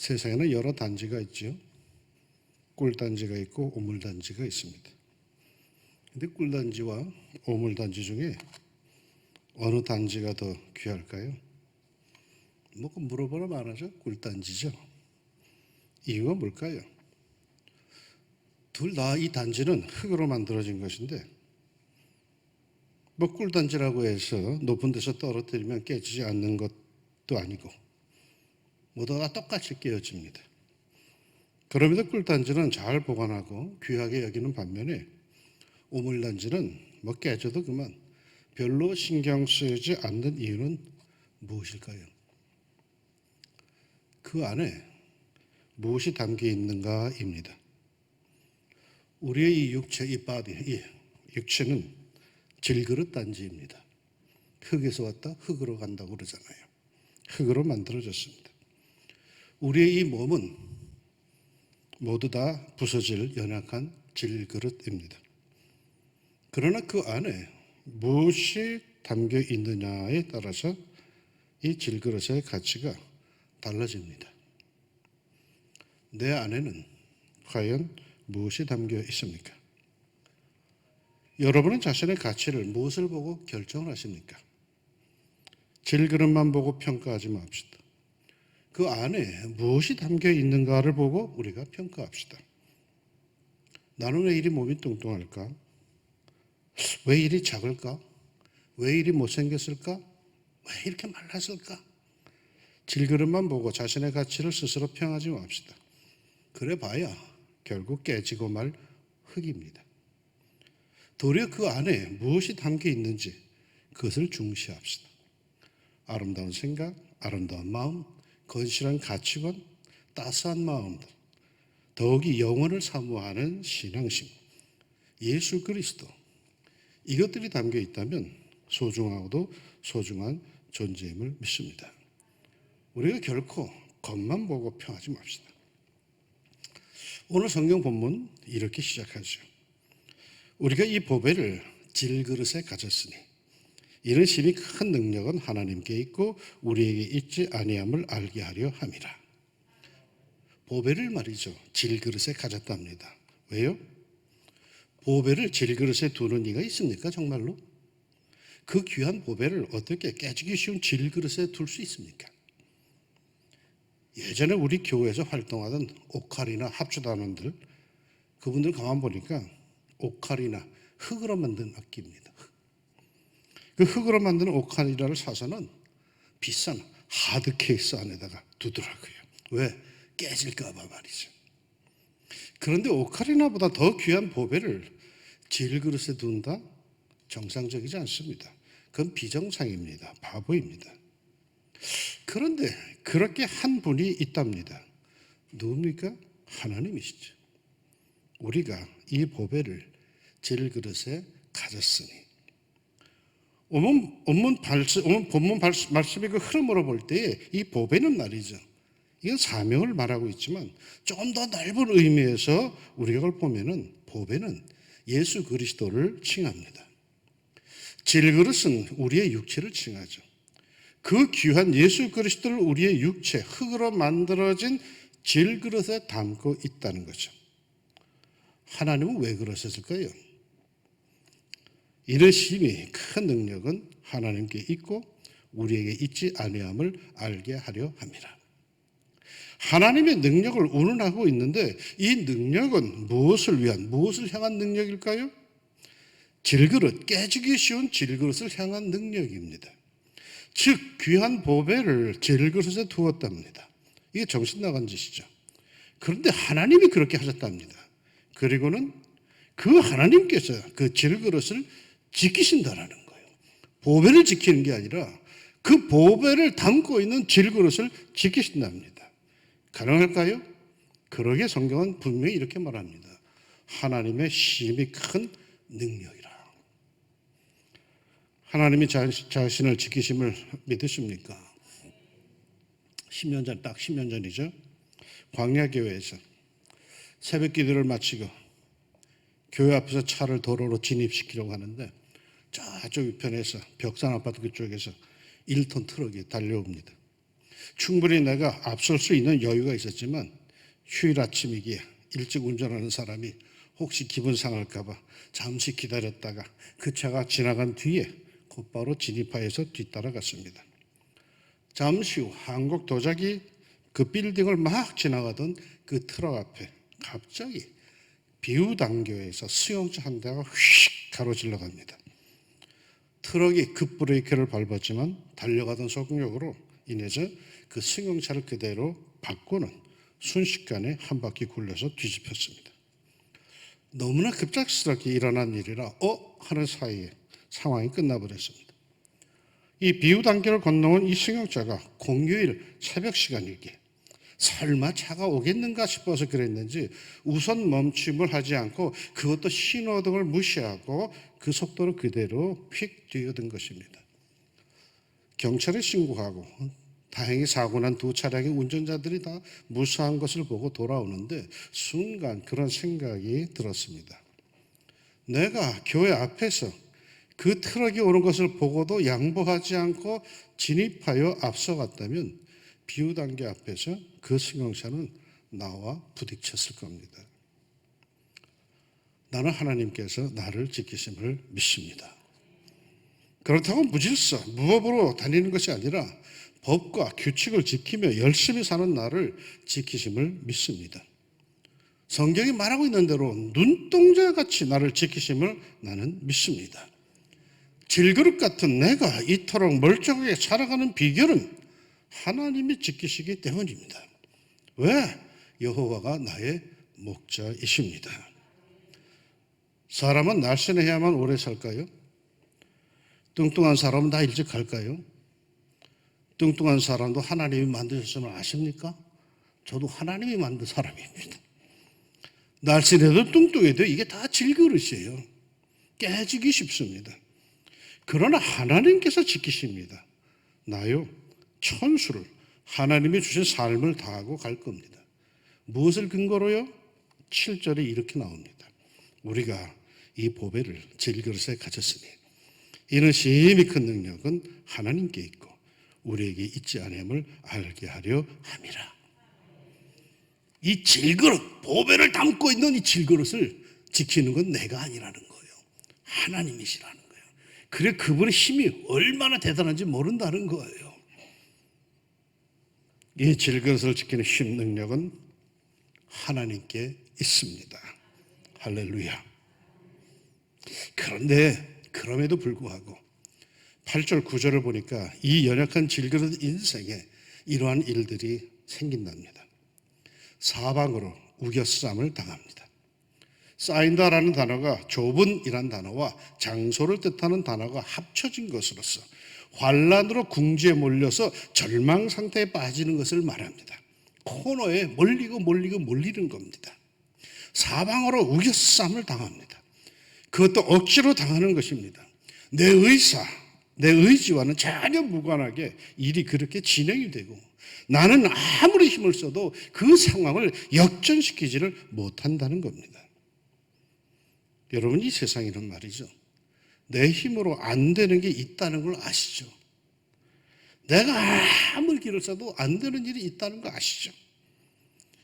세상에는 여러 단지가 있죠. 꿀단지가 있고 오물단지가 있습니다. 근데 꿀단지와 오물단지 중에 어느 단지가 더 귀할까요? 뭐 물어보나 말하죠. 꿀단지죠. 이유가 뭘까요? 둘 다 이 단지는 흙으로 만들어진 것인데 뭐 꿀단지라고 해서 높은 데서 떨어뜨리면 깨지지 않는 것도 아니고 모두 다 똑같이 깨어집니다. 그럼에도 꿀단지는 잘 보관하고 귀하게 여기는 반면에 오물단지는 뭐 깨져도 그만 별로 신경 쓰이지 않는 이유는 무엇일까요? 그 안에 무엇이 담겨 있는가입니다. 우리의 이 육체, 이 바디, 이 육체는 질그릇 단지입니다. 흙에서 왔다 흙으로 간다고 그러잖아요. 흙으로 만들어졌습니다. 우리의 이 몸은 모두 다 부서질 연약한 질그릇입니다. 그러나 그 안에 무엇이 담겨 있느냐에 따라서 이 질그릇의 가치가 달라집니다. 내 안에는 과연 무엇이 담겨 있습니까? 여러분은 자신의 가치를 무엇을 보고 결정을 하십니까? 질그릇만 보고 평가하지 맙시다. 그 안에 무엇이 담겨 있는가를 보고 우리가 평가합시다. 나는 왜 이리 몸이 뚱뚱할까? 왜 이리 작을까? 왜 이리 못생겼을까? 왜 이렇게 말랐을까? 질그릇만 보고 자신의 가치를 스스로 평하지 맙시다. 그래 봐야 결국 깨지고 말 흙입니다. 도리어 그 안에 무엇이 담겨 있는지 그것을 중시합시다. 아름다운 생각, 아름다운 마음, 건실한 가치관, 따스한 마음들, 더욱이 영혼을 사모하는 신앙심, 예수 그리스도, 이것들이 담겨 있다면 소중하고도 소중한 존재임을 믿습니다. 우리가 결코 겉만 보고 평하지 맙시다. 오늘 성경 본문 이렇게 시작하죠. 우리가 이 보배를 질그릇에 가졌으니 이런 심히 큰 능력은 하나님께 있고 우리에게 있지 아니함을 알게 하려 함이라. 보배를 말이죠. 질그릇에 가졌답니다. 왜요? 보배를 질그릇에 두는 이가 있습니까? 정말로? 그 귀한 보배를 어떻게 깨지기 쉬운 질그릇에 둘 수 있습니까? 예전에 우리 교회에서 활동하던 오카리나 합주단원들, 그분들 가만 보니까 오카리나 흙으로 만든 악기입니다. 그 흙으로 만든 오카리나를 사서는 비싼 하드 케이스 안에다가 두더라고요. 왜? 깨질까 봐 말이죠. 그런데 오카리나보다 더 귀한 보배를 질그릇에 둔다? 정상적이지 않습니다. 그건 비정상입니다. 바보입니다. 그런데 그렇게 한 분이 있답니다. 누굽니까? 하나님이시죠. 우리가 이 보배를 질그릇에 가졌으니 본문 말씀의 그 흐름으로 볼 때 이 보배는 말이죠. 이건 사명을 말하고 있지만 좀 더 넓은 의미에서 우리가 그걸 보면은 보배는 예수 그리스도를 칭합니다. 질그릇은 우리의 육체를 칭하죠. 그 귀한 예수 그리스도를 우리의 육체, 흙으로 만들어진 질그릇에 담고 있다는 거죠. 하나님은 왜 그러셨을까요? 이런 심히 큰 능력은 하나님께 있고 우리에게 있지 아니함을 알게 하려 함이라. 하나님의 능력을 운운하고 있는데 이 능력은 무엇을 위한, 무엇을 향한 능력일까요? 질그릇, 깨지기 쉬운 질그릇을 향한 능력입니다. 즉 귀한 보배를 질그릇에 두었답니다. 이게 정신 나간 짓이죠. 그런데 하나님이 그렇게 하셨답니다. 그리고는 그 하나님께서 그 질그릇을 지키신다라는 거예요. 보배를 지키는 게 아니라 그 보배를 담고 있는 질그릇을 지키신답니다. 가능할까요? 그러게 성경은 분명히 이렇게 말합니다. 하나님의 심히 큰 능력이라. 하나님이 자신을 지키심을 믿으십니까? 10년 전, 딱 10년 전이죠. 광야교회에서 새벽 기도를 마치고 교회 앞에서 차를 도로로 진입시키려고 하는데 저쪽 위편에서 벽산 아파트 그쪽에서 1톤 트럭이 달려옵니다. 충분히 내가 앞설 수 있는 여유가 있었지만 휴일 아침이기에 일찍 운전하는 사람이 혹시 기분 상할까 봐 잠시 기다렸다가 그 차가 지나간 뒤에 곧바로 진입하여서 뒤따라갔습니다. 잠시 후 한국 도자기 그 빌딩을 막 지나가던 그 트럭 앞에 갑자기 비우단교에서 수용차 한 대가 휙 가로질러 갑니다. 트럭이 급브레이크를 밟았지만 달려가던 속력으로 인해서 그 승용차를 그대로 바꾸는 순식간에 한 바퀴 굴려서 뒤집혔습니다. 너무나 급작스럽게 일어난 일이라 하는 사이에 상황이 끝나버렸습니다. 이 비우단길을 건너온 이 승용차가 공휴일 새벽 시간이기에 설마 차가 오겠는가 싶어서 그랬는지 우선 멈춤을 하지 않고 그것도 신호등을 무시하고 그 속도로 그대로 휙 뛰어든 것입니다. 경찰에 신고하고 다행히 사고 난 두 차량의 운전자들이 다 무사한 것을 보고 돌아오는데 순간 그런 생각이 들었습니다. 내가 교회 앞에서 그 트럭이 오는 것을 보고도 양보하지 않고 진입하여 앞서갔다면 비우단계 앞에서 그 승용차는 나와 부딪혔을 겁니다. 나는 하나님께서 나를 지키심을 믿습니다. 그렇다고 무질서, 무법으로 다니는 것이 아니라 법과 규칙을 지키며 열심히 사는 나를 지키심을 믿습니다. 성경이 말하고 있는 대로 눈동자같이 나를 지키심을 나는 믿습니다. 질그릇 같은 내가 이토록 멀쩡하게 살아가는 비결은 하나님이 지키시기 때문입니다. 왜? 여호와가 나의 목자이십니다. 사람은 날씬해야만 오래 살까요? 뚱뚱한 사람은 다 일찍 갈까요? 뚱뚱한 사람도 하나님이 만드셨음을 아십니까? 저도 하나님이 만든 사람입니다. 날씬해도 뚱뚱해도 이게 다 질그릇이에요. 깨지기 쉽습니다. 그러나 하나님께서 지키십니다. 나요, 천수를 하나님이 주신 삶을 다하고 갈 겁니다. 무엇을 근거로요? 7절에 이렇게 나옵니다. 우리가 이 보배를 질그릇에 가졌으니 이는 심히 큰 능력은 하나님께 있고 우리에게 있지 않음을 알게 하려 함이라. 이 질그릇, 보배를 담고 있는 이 질그릇을 지키는 건 내가 아니라는 거예요. 하나님이시라는 거예요. 그래 그분의 힘이 얼마나 대단한지 모른다는 거예요. 이 질그릇을 지키는 힘, 능력은 하나님께 있습니다. 할렐루야. 그런데 그럼에도 불구하고 8절 9절을 보니까 이 연약한 질그릇 인생에 이러한 일들이 생긴답니다. 사방으로 우겨쌈을 당합니다. 쌓인다라는 단어가 좁은이란 단어와 장소를 뜻하는 단어가 합쳐진 것으로서 환란으로 궁지에 몰려서 절망 상태에 빠지는 것을 말합니다. 코너에 몰리는 겁니다. 사방으로 우겨쌈을 당합니다. 그것도 억지로 당하는 것입니다. 내 의지와는 전혀 무관하게 일이 그렇게 진행이 되고 나는 아무리 힘을 써도 그 상황을 역전시키지를 못한다는 겁니다. 여러분, 이 세상에는 말이죠, 내 힘으로 안 되는 게 있다는 걸 아시죠? 내가 아무리 길을 써도 안 되는 일이 있다는 거 아시죠?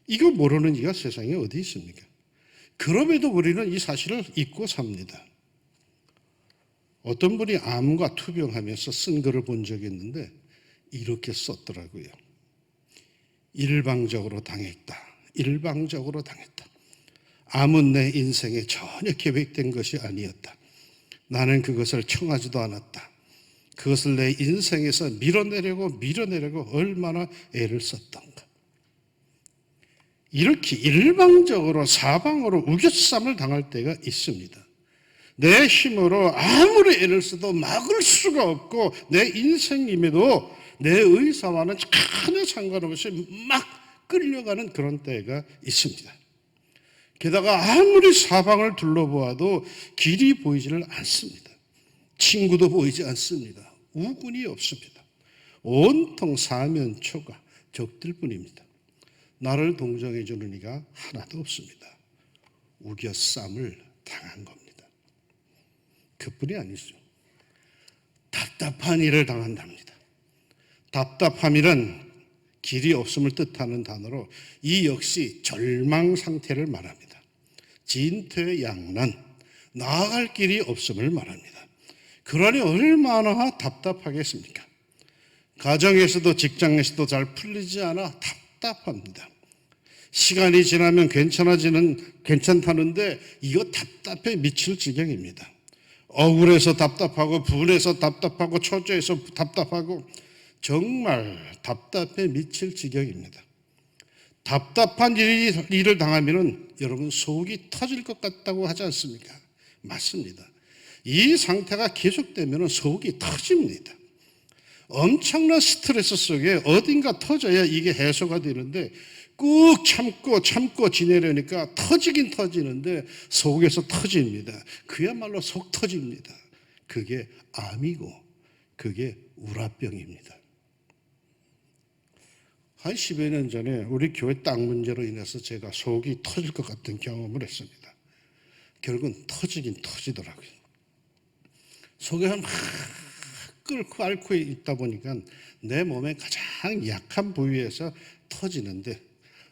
이거 모르는 이가 세상에 어디 있습니까? 그럼에도 우리는 이 사실을 잊고 삽니다. 어떤 분이 암과 투병하면서 쓴 글을 본 적이 있는데 이렇게 썼더라고요. 일방적으로 당했다. 암은 내 인생에 전혀 계획된 것이 아니었다. 나는 그것을 청하지도 않았다. 그것을 내 인생에서 밀어내려고 얼마나 애를 썼던가. 이렇게 일방적으로 사방으로 우겨쌈을 당할 때가 있습니다. 내 힘으로 아무리 애를 써도 막을 수가 없고 내 인생임에도 내 의사와는 전혀 상관없이 막 끌려가는 그런 때가 있습니다. 게다가 아무리 사방을 둘러보아도 길이 보이지를 않습니다. 친구도 보이지 않습니다. 우군이 없습니다. 온통 사면초가 적들뿐입니다. 나를 동정해 주는 이가 하나도 없습니다. 우겨쌈을 당한 겁니다. 그뿐이 아니죠. 답답한 일을 당한답니다. 답답함이란 길이 없음을 뜻하는 단어로 이 역시 절망 상태를 말합니다. 진퇴양난, 나아갈 길이 없음을 말합니다. 그러니 얼마나 답답하겠습니까? 가정에서도 직장에서도 잘 풀리지 않아 답답합니다. 시간이 지나면 괜찮다는데 이거 답답해 미칠 지경입니다. 억울해서 답답하고 분해서 답답하고 초조해서 답답하고 정말 답답해 미칠 지경입니다. 답답한 일을 당하면 여러분 속이 터질 것 같다고 하지 않습니까? 맞습니다. 이 상태가 계속되면 속이 터집니다. 엄청난 스트레스 속에 어딘가 터져야 이게 해소가 되는데 꾹 참고 지내려니까 터지긴 터지는데 속에서 터집니다. 그야말로 속 터집니다. 그게 암이고 그게 우라병입니다. 한 10여 년 전에 우리 교회 땅 문제로 인해서 제가 속이 터질 것 같은 경험을 했습니다. 결국은 터지긴 터지더라고요. 속에서 막 끓고 앓고 있다 보니까 내 몸의 가장 약한 부위에서 터지는데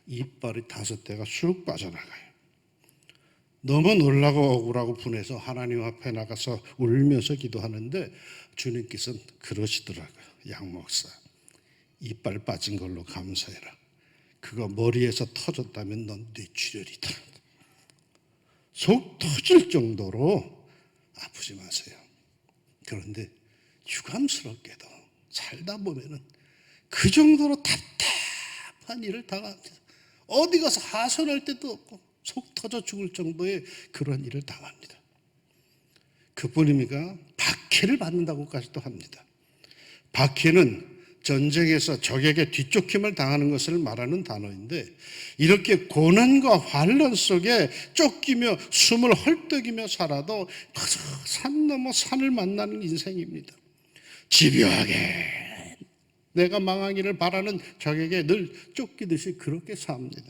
이빨이 5대가 쑥 빠져나가요. 너무 놀라고 억울하고 분해서 하나님 앞에 나가서 울면서 기도하는데 주님께서는 그러시더라고요. 양 목사, 이빨 빠진 걸로 감사해라. 그거 머리에서 터졌다면 넌 뇌출혈이다. 속 터질 정도로 아프지 마세요. 그런데 유감스럽게도 살다 보면은 그 정도로 답답한 일을 당합니다. 어디 가서 하소연할 데도 없고 속 터져 죽을 정도의 그런 일을 당합니다. 그뿐입니까? 박해를 받는다고까지도 합니다. 박해는 전쟁에서 적에게 뒤쫓김을 당하는 것을 말하는 단어인데 이렇게 고난과 환난 속에 쫓기며 숨을 헐떡이며 살아도 그저 산 넘어 산을 만나는 인생입니다. 집요하게 내가 망하기를 바라는 적에게 늘 쫓기듯이 그렇게 삽니다.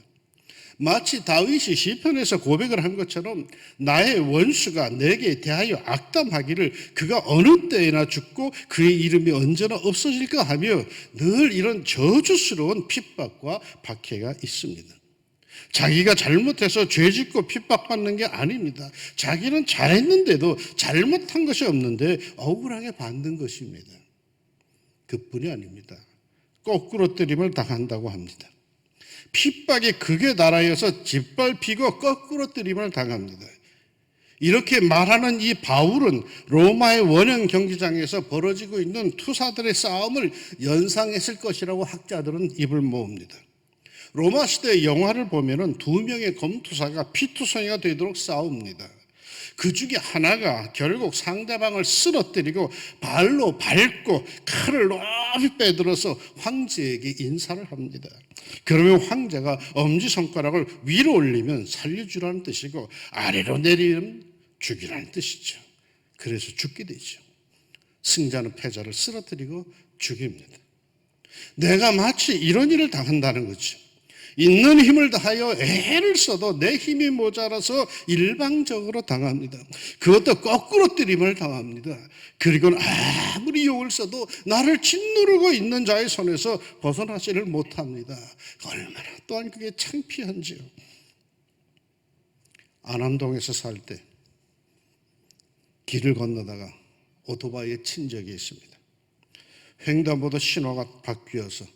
마치 다윗이 시편에서 고백을 한 것처럼 나의 원수가 내게 대하여 악담하기를 그가 어느 때에나 죽고 그의 이름이 언제나 없어질까 하며 늘 이런 저주스러운 핍박과 박해가 있습니다. 자기가 잘못해서 죄짓고 핍박받는 게 아닙니다. 자기는 잘했는데도 잘못한 것이 없는데 억울하게 받는 것입니다. 그뿐이 아닙니다. 거꾸로 때림을 당한다고 합니다. 핍박이 극에 달하여서 짓밟히고 거꾸로 때림을 당합니다. 이렇게 말하는 이 바울은 로마의 원형 경기장에서 벌어지고 있는 투사들의 싸움을 연상했을 것이라고 학자들은 입을 모읍니다. 로마 시대 영화를 보면은 2명의 검투사가 피투성이가 되도록 싸웁니다. 그 중에 하나가 결국 상대방을 쓰러뜨리고 발로 밟고 칼을 높이 빼들어서 황제에게 인사를 합니다. 그러면 황제가 엄지손가락을 위로 올리면 살려주라는 뜻이고 아래로 내리면 죽이라는 뜻이죠. 그래서 죽게 되죠. 승자는 패자를 쓰러뜨리고 죽입니다. 내가 마치 이런 일을 당한다는 거죠. 있는 힘을 다하여 애를 써도 내 힘이 모자라서 일방적으로 당합니다. 그것도 거꾸로 때림을 당합니다. 그리고 아무리 욕을 써도 나를 짓누르고 있는 자의 손에서 벗어나지를 못합니다. 얼마나 또한 그게 창피한지요. 안암동에서 살 때 길을 건너다가 오토바이에 친 적이 있습니다. 횡단보도 신호가 바뀌어서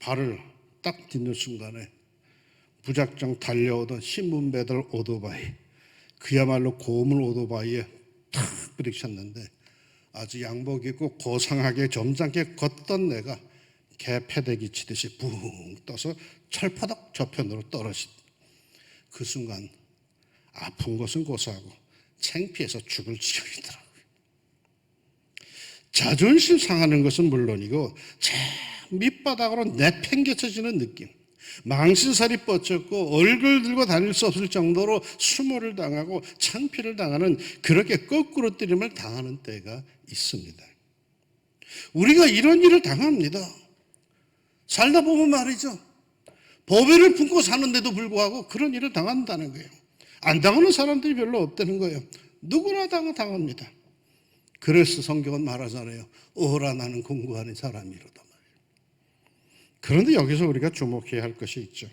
발을 딱 딛는 순간에 무작정 달려오던 신문배들 오토바이, 그야말로 고물 오토바이에 탁 부딪혔는데 아주 양복 입고 고상하게 점잖게 걷던 내가 개 패대기 치듯이 붕 떠서 철파덕 저편으로 떨어집니다. 그 순간 아픈 것은 고사하고 창피해서 죽을 지경이더라고요. 자존심 상하는 것은 물론이고 밑바닥으로 내팽개쳐지는 느낌, 망신살이 뻗쳤고 얼굴 들고 다닐 수 없을 정도로 수모를 당하고 창피를 당하는 그렇게 거꾸로 때림을 당하는 때가 있습니다. 우리가 이런 일을 당합니다. 살다 보면 말이죠. 보배를 품고 사는데도 불구하고 그런 일을 당한다는 거예요. 안 당하는 사람들이 별로 없다는 거예요. 누구나 당합니다. 그래서 성경은 말하잖아요. 오라 나는 공부하는 사람이로다. 그런데 여기서 우리가 주목해야 할 것이 있죠.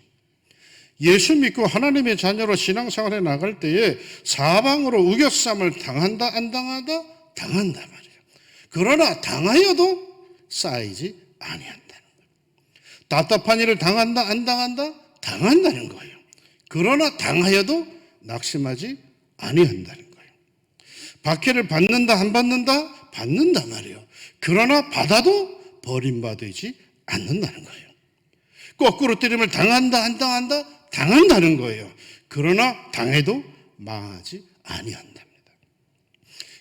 예수 믿고 하나님의 자녀로 신앙생활에 나갈 때에 사방으로 우겨쌈을 당한다 안 당한다? 당한다 말이에요. 그러나 당하여도 쌓이지 아니한다는 거예요. 답답한 일을 당한다 안 당한다? 당한다는 거예요. 그러나 당하여도 낙심하지 아니한다는 거예요. 박해를 받는다 안 받는다? 받는다 말이에요. 그러나 받아도 버림받지 않는다는 거예요. 거꾸로 때림을 당한다 안 당한다? 당한다는 거예요. 그러나 당해도 망하지 아니한답니다.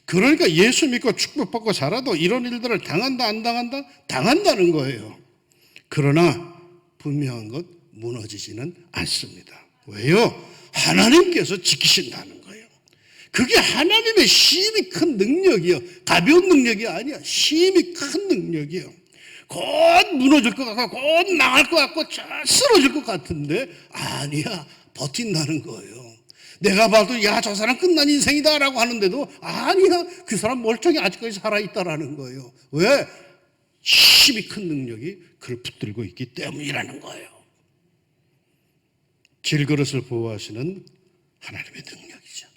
그러니까 예수 믿고 축복받고 살아도 이런 일들을 당한다 안 당한다? 당한다는 거예요. 그러나 분명한 것 무너지지는 않습니다. 왜요? 하나님께서 지키신다는 거예요. 그게 하나님의 힘이 큰 능력이요. 가벼운 능력이 아니야. 힘이 큰 능력이요. 곧 무너질 것 같고 곧 망할 것 같고 쓰러질 것 같은데 아니야. 버틴다는 거예요. 내가 봐도 야, 저 사람 끝난 인생이다 라고 하는데도 아니야. 그 사람 멀쩡히 아직까지 살아있다라는 거예요. 왜? 힘이 큰 능력이 그를 붙들고 있기 때문이라는 거예요. 질그릇을 보호하시는 하나님의 능력이죠.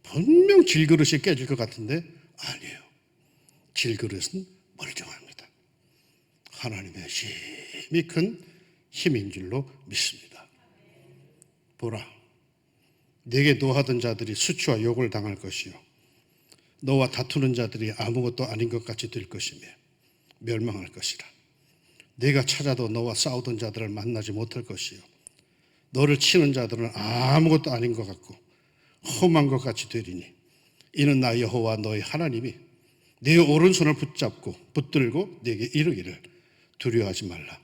분명 질그릇이 깨질 것 같은데 아니에요. 질그릇은 멀쩡합니다. 하나님의 힘이 큰 힘인 줄로 믿습니다. 보라, 내게 노하던 자들이 수치와 욕을 당할 것이요 너와 다투는 자들이 아무것도 아닌 것 같이 될 것이며 멸망할 것이라. 내가 찾아도 너와 싸우던 자들을 만나지 못할 것이요 너를 치는 자들은 아무것도 아닌 것 같고 험한 것 같이 되리니 이는 나 여호와 너의 하나님이 내 오른손을 붙들고 내게 이르기를 두려워하지 말라.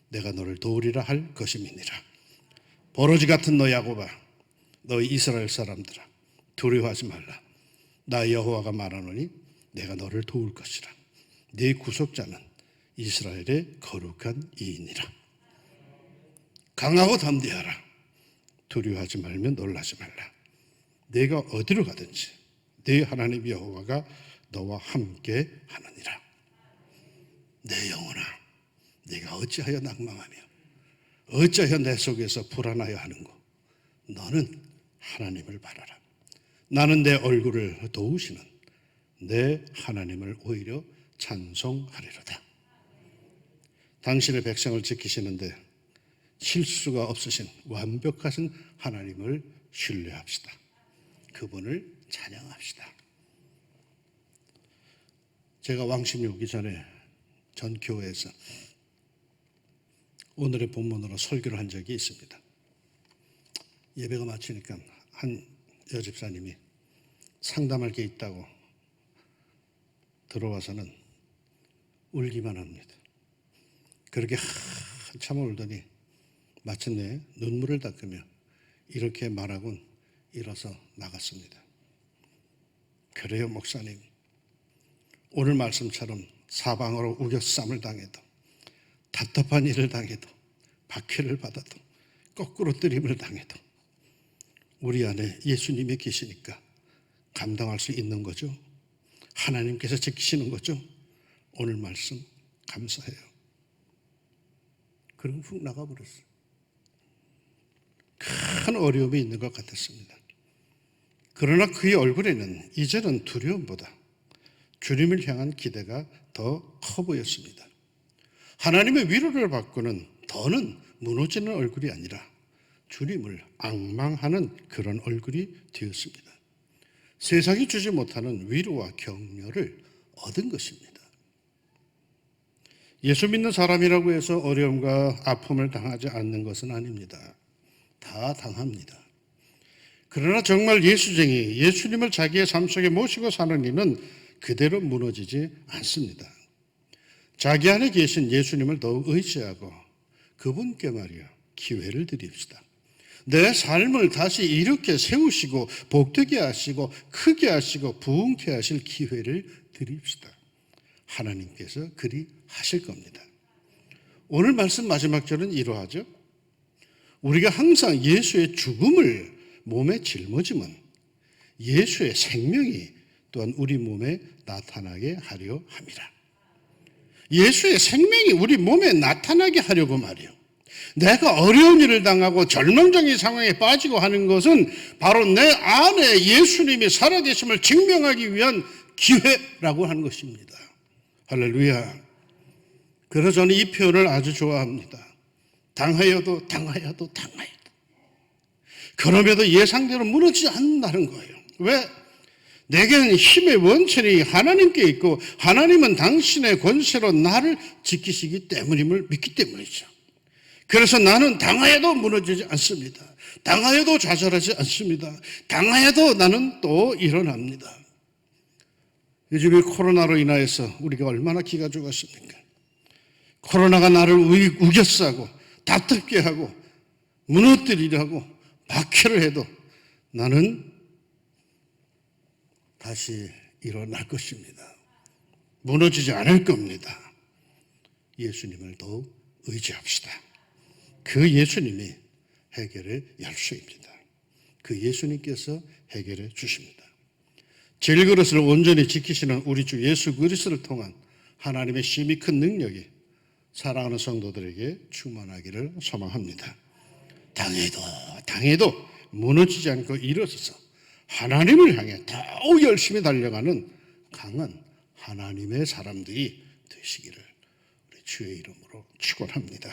내가 너를 도우리라 할 것임이니라. 버러지 같은 너 야곱아, 너희 이스라엘 사람들아, 두려워하지 말라. 나 여호와가 말하노니 내가 너를 도울 것이라. 네 구속자는 이스라엘의 거룩한 이이니라. 강하고 담대하라. 두려워하지 말며 놀라지 말라. 내가 어디로 가든지 네 하나님 여호와가 너와 함께 하느니라. 내 영혼아, 네가 어찌하여 낭망하며 어찌하여 내 속에서 불안하여 하는고. 너는 하나님을 바라라. 나는 내 얼굴을 도우시는 내 하나님을 오히려 찬송하리로다. 당신의 백성을 지키시는데 실수가 없으신 완벽하신 하나님을 신뢰합시다. 그분을 찬양합시다. 제가 왕십리 오기 전에 전 교회에서 오늘의 본문으로 설교를 한 적이 있습니다. 예배가 마치니까 한 여집사님이 상담할 게 있다고 들어와서는 울기만 합니다. 그렇게 한참 울더니 마침내 눈물을 닦으며 이렇게 말하곤 일어서 나갔습니다. 그래요, 목사님. 오늘 말씀처럼 사방으로 우겨쌈을 당해도 답답한 일을 당해도 박해를 받아도 거꾸로 뜨림을 당해도 우리 안에 예수님이 계시니까 감당할 수 있는 거죠. 하나님께서 지키시는 거죠. 오늘 말씀 감사해요. 그리고 훅 나가버렸어요. 큰 어려움이 있는 것 같았습니다. 그러나 그의 얼굴에는 이제는 두려움보다 주님을 향한 기대가 더 커 보였습니다. 하나님의 위로를 받고는 더는 무너지는 얼굴이 아니라 주님을 앙망하는 그런 얼굴이 되었습니다. 세상이 주지 못하는 위로와 격려를 얻은 것입니다. 예수 믿는 사람이라고 해서 어려움과 아픔을 당하지 않는 것은 아닙니다. 다 당합니다. 그러나 정말 예수쟁이, 예수님을 자기의 삶 속에 모시고 사는 이는 그대로 무너지지 않습니다. 자기 안에 계신 예수님을 더욱 의지하고 그분께 말이야 기회를 드립시다. 내 삶을 다시 이렇게 세우시고 복되게 하시고 크게 하시고 부흥케 하실 기회를 드립시다. 하나님께서 그리 하실 겁니다. 오늘 말씀 마지막 절은 이러하죠. 우리가 항상 예수의 죽음을 몸에 짊어지면 예수의 생명이 또한 우리 몸에 나타나게 하려 함이라. 예수의 생명이 우리 몸에 나타나게 하려고 말이에요. 내가 어려운 일을 당하고 절망적인 상황에 빠지고 하는 것은 바로 내 안에 예수님이 살아계심을 증명하기 위한 기회라고 하는 것입니다. 할렐루야. 그래서 저는 이 표현을 아주 좋아합니다. 당하여도 당하여도 당하여도. 그럼에도 예상대로 무너지지 않는다는 거예요. 왜? 내게는 힘의 원천이 하나님께 있고 하나님은 당신의 권세로 나를 지키시기 때문임을 믿기 때문이죠. 그래서 나는 당하여도 무너지지 않습니다. 당하여도 좌절하지 않습니다. 당하여도 나는 또 일어납니다. 요즘에 코로나로 인하여서 우리가 얼마나 기가 죽었습니까? 코로나가 나를 우겨싸고 다툴게 하고 무너뜨리려 하고 박해를 해도 나는 다시 일어날 것입니다. 무너지지 않을 겁니다. 예수님을 더욱 의지합시다. 그 예수님이 해결의 열쇠입니다. 그 예수님께서 해결해 주십니다. 질그릇을 온전히 지키시는 우리 주 예수 그리스도를 통한 하나님의 심히 큰 능력이 사랑하는 성도들에게 충만하기를 소망합니다. 당해도 무너지지 않고 일어서서 하나님을 향해 더욱 열심히 달려가는 강한 하나님의 사람들이 되시기를 우리 주의 이름으로 축원합니다.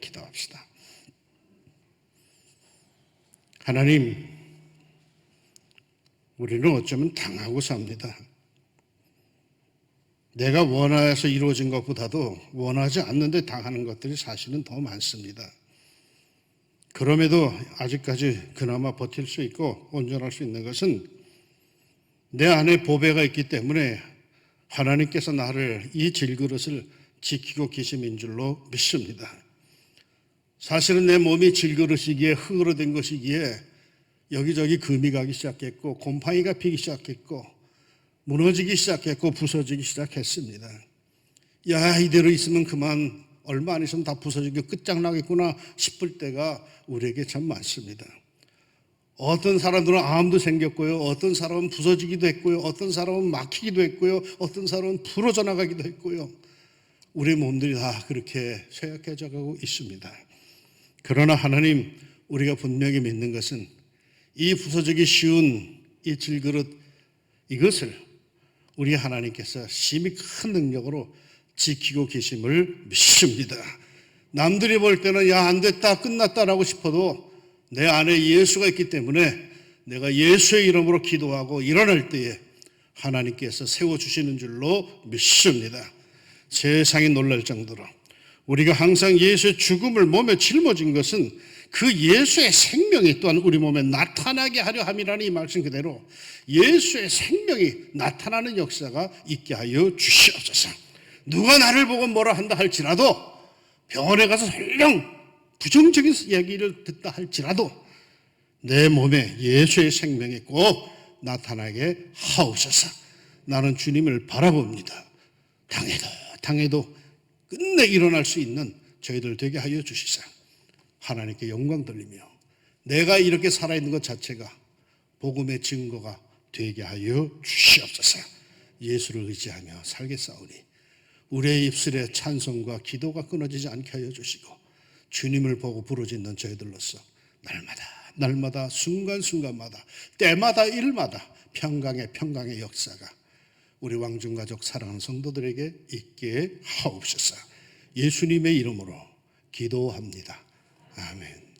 기도합시다. 하나님, 우리는 어쩌면 당하고 삽니다. 내가 원해서 이루어진 것보다도 원하지 않는데 당하는 것들이 사실은 더 많습니다. 그럼에도 아직까지 그나마 버틸 수 있고 온전할 수 있는 것은 내 안에 보배가 있기 때문에 하나님께서 나를 이 질그릇을 지키고 계심인 줄로 믿습니다. 사실은 내 몸이 질그릇이기에 흙으로 된 것이기에 여기저기 금이 가기 시작했고 곰팡이가 피기 시작했고 무너지기 시작했고 부서지기 시작했습니다. 야, 이대로 있으면 그만 얼마 안 있으면 다 부서지고 끝장나겠구나 싶을 때가 우리에게 참 많습니다. 어떤 사람들은 암도 생겼고요. 어떤 사람은 부서지기도 했고요. 어떤 사람은 막히기도 했고요. 어떤 사람은 부러져 나가기도 했고요. 우리 몸들이 다 그렇게 쇠약해져 가고 있습니다. 그러나 하나님, 우리가 분명히 믿는 것은 이 부서지기 쉬운 이 질그릇 이것을 우리 하나님께서 심히 큰 능력으로 지키고 계심을 믿습니다. 남들이 볼 때는 야, 안 됐다, 끝났다라고 싶어도 내 안에 예수가 있기 때문에 내가 예수의 이름으로 기도하고 일어날 때에 하나님께서 세워주시는 줄로 믿습니다. 세상이 놀랄 정도로 우리가 항상 예수의 죽음을 몸에 짊어진 것은 그 예수의 생명이 또한 우리 몸에 나타나게 하려 함이라는 이 말씀 그대로 예수의 생명이 나타나는 역사가 있게 하여 주시옵소서. 누가 나를 보고 뭐라 한다 할지라도 병원에 가서 설령 부정적인 이야기를 듣다 할지라도 내 몸에 예수의 생명이 꼭 나타나게 하옵소서. 나는 주님을 바라봅니다. 당해도 끝내 일어날 수 있는 저희들 되게 하여 주시사 하나님께 영광 돌리며 내가 이렇게 살아있는 것 자체가 복음의 증거가 되게 하여 주시옵소서. 예수를 의지하며 살겠사오니 우리의 입술에 찬송과 기도가 끊어지지 않게 하여 주시고 주님을 보고 부르짖는 저희들로서 날마다 순간순간마다 때마다 일마다 평강의 역사가 우리 왕중가족 사랑하는 성도들에게 있게 하옵소서. 예수님의 이름으로 기도합니다. 아멘.